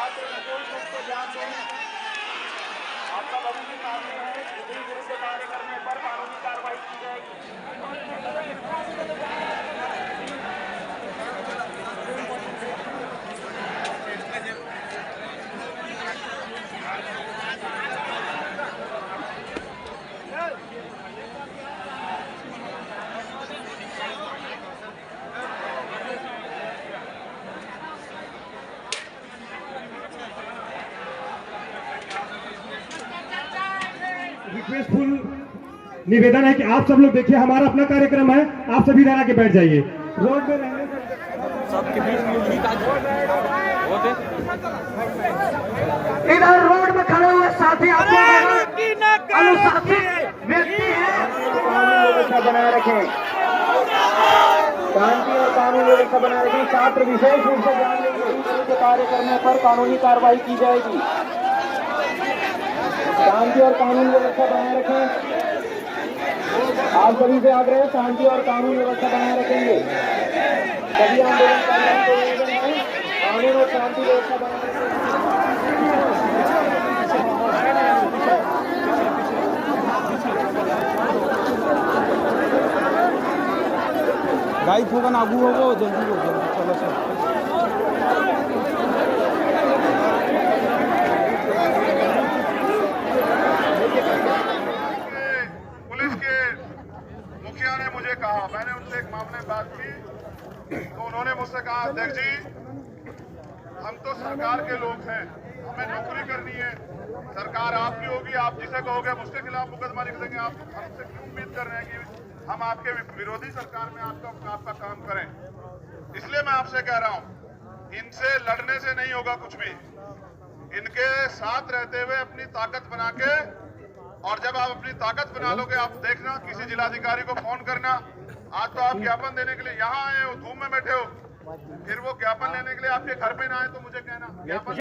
छात्र निःशुल्क रूप से ज्ञान दें। आपका भविष्य सामने है। विधि विरुद्ध कार्य करने पर कानूनी कार्रवाई की जाएगी। रिक्वेस्टफुल निवेदन है कि आप सब लोग देखिए, हमारा अपना कार्यक्रम है, आप सभी इधर आके बैठ जाइए। रोड में रहने सबके बीच में इधर रोड में खड़े हुए साथी आपको अनुशासित व्यक्ति है, कानून व्यवस्था बनाए रखें। शांति और कानून व्यवस्था बनाए रखें। छात्र विशेष रूप से ध्यान देंगे। विरुद्ध कार्य करने पर कानूनी कार्रवाई की जाएगी। शांति और कानून व्यवस्था बनाए रखें। आप सभी से आग्रह है, शांति और कानून व्यवस्था बनाए रखेंगे। सभी आंदोलनकारियों को निवेदन है, कानून और शांति व्यवस्था बनाए रखें। गाइड होगा ना, आगू होगा जल्दी हो जल्दी चलो सर। पुलिस के मुखिया ने मुझे कहा, मैंने उनसे एक मामले में बात की तो उन्होंने मुझसे कहा, अध्यक्ष जी हम तो सरकार के लोग हैं, हमें नौकरी करनी है, सरकार आपकी होगी, आप जिसे कहोगे हम उसके खिलाफ मुकदमा लिख देंगे। आप हमसे क्यों उम्मीद कर रहे हैं कि हम आपके विरोधी सरकार में आपका काम करें? इसलिए मैं आपसे कह रहा हूं, इनसे लड़ने से नहीं होगा कुछ भी। इनके साथ रहते हुए अपनी ताकत बना के, और जब आप अपनी ताकत बना लोगे, आप देखना किसी जिलाधिकारी को फोन करना। आज तो आप ज्ञापन देने के लिए यहाँ आए हो, धूम में बैठे हो, फिर वो ज्ञापन लेने के लिए आपके घर पे ना आए तो मुझे कहना ज्ञापन